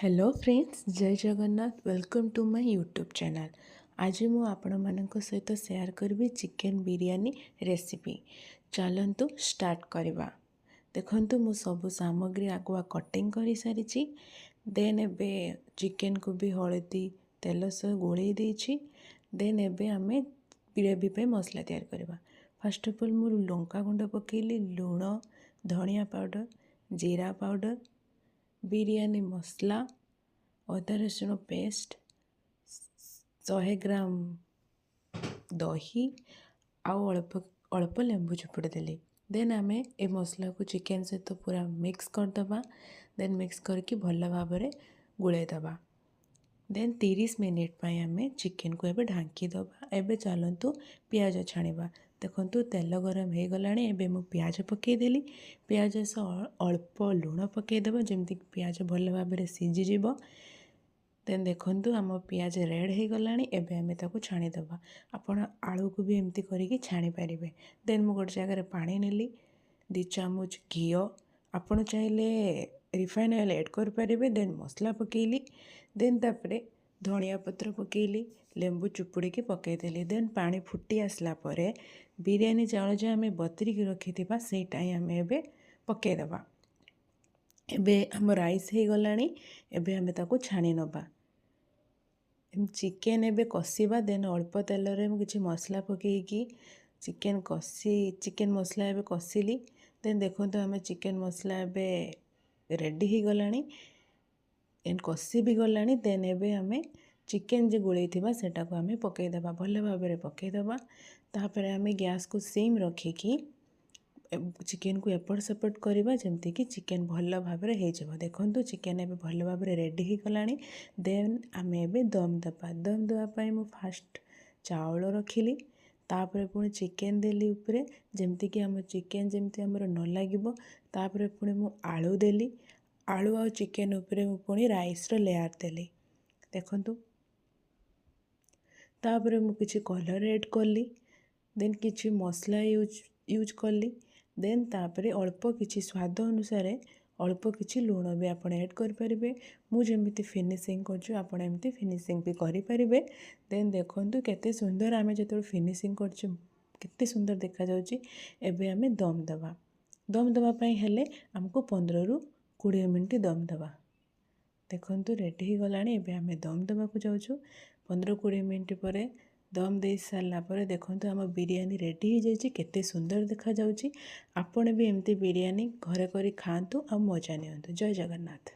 Hello friends, जय Jagannath. Welcome to my YouTube channel. आज मु आपण मानक सहित शेयर करी चिकेन बिरयानी रेसिपी। चलतु स्टार्ट करवा। देखंतु मु सब सामग्री आगुआ कटिंग कर सारी। देन एबे चिकेन को भी हलदी तेल सह गोले देछि। देन एबे आमे ग्रेवी पे मसला तैयार करवा। फर्स्ट ऑफ ऑल मु लंका गुंड पकेली, लूण, धनिया पाउडर, जीरा पाउडर, बिरयानी मसला, अदा रसुण पेस्ट, 100 ग्राम दही आउ अल्प अल्प लेंबू चुपुड़ी देली। देन आमे ए मसला को चिकेन सहित पूरा मिक्स करदबा। देन मिक्स करके भल भाव गुड़े दबा। देन 30 मिनिट पाई आमे चिकेन को एबे ढांकी दबा। एबे चलतु पियाज छाणीबा। देखंतु तेल गरम हो गलानी। एबे मु पियाज पकई देली। पियाज सह अल्प लूण पकई देबा जेमति पियाज भल भाव सीझी जीवो। देन देखंतु आम पियाज रेड हो गलानी। एबे आमे ताको छाणी दबा। आपण आलू को भी एमती करिकी छाणी पारिबे। देन मु गोटे जगह पानी नेली, 2 चामच घी, आपण चाहिले रिफाइन ऑयल ऐड कर पारिबे। देन मसला पकेली। देन तापरे धनिया पत्र पकेली, लेंबू चुपुड़ी के पकईदेली। देन पानी फुटी आसला परे बिरयानी चाउल जो आम बतरी की रखिथिबा सेटा ही आम एबे पकईदबा। एबे हम राइस हो गलानी। एबे आमे ताको छाणी नबा। चिकेन एबे कषिबा। देन अल्प तेल रे मु किछि मसला पकेकी चिकेन मसला एबे कषिली। देन देखंतु आमे चिकेन मसला एबे रेडी हो गलानी। एंड कषि भी गलानी। देन एबे आमे चिकेन जे गोले थिबा सेटा को आमे पकईदबा। भल भाव पकईदबा। तापर आमे गैस को सिम रखिकी चिकेन को एपट सेपट करवा जमती कि चिकेन भल भाव हो। देखंतु चिकेन एबे भल भाव रेडी हो गलानी। देन आमे एबे दम दबा। दम दबा मु फास्ट चाउल रखिली। तापर पुणी चिकेन देली ऊपर जमती कि आम चिकेन जमती आमर न लागिबो। तापर पुणी मु आलू देली। आलू आ चिकेन ऊपर मु पुणी राइस रो लेयर देली। देखंतु तापर मु किछि कलर ऐड कली। देन किछि मसला यूज कली। देन तापर अल्प किछि स्वाद अनुसार अल्प किछि लूण भी आपण ऐड कर परिबे। मु जेमिति फिनिशिंग करछु आपण एमिति फिनिशिंग भी करि परिबे। देन देखंतु केते सुंदर आमे जतोल फिनिशिंग करछु केते सुंदर देखा जाउची। एबे आमे दम दबा। दम दबा पई हेले हमको 15 रु 20 मिनिट दम दबा। देखंतु रेडी हो गलानी। एबे आमे दम दबा को जाउछु। 15-20 मिनिट परे दम दे सारा पर देखंतु आम बिरयानी रेडी हो जाइए। केते सुंदर देखा जाउची। आपण भी एमती बिरयानी घरे करी खांतु आ मजा नियंतु। जय जगन्नाथ।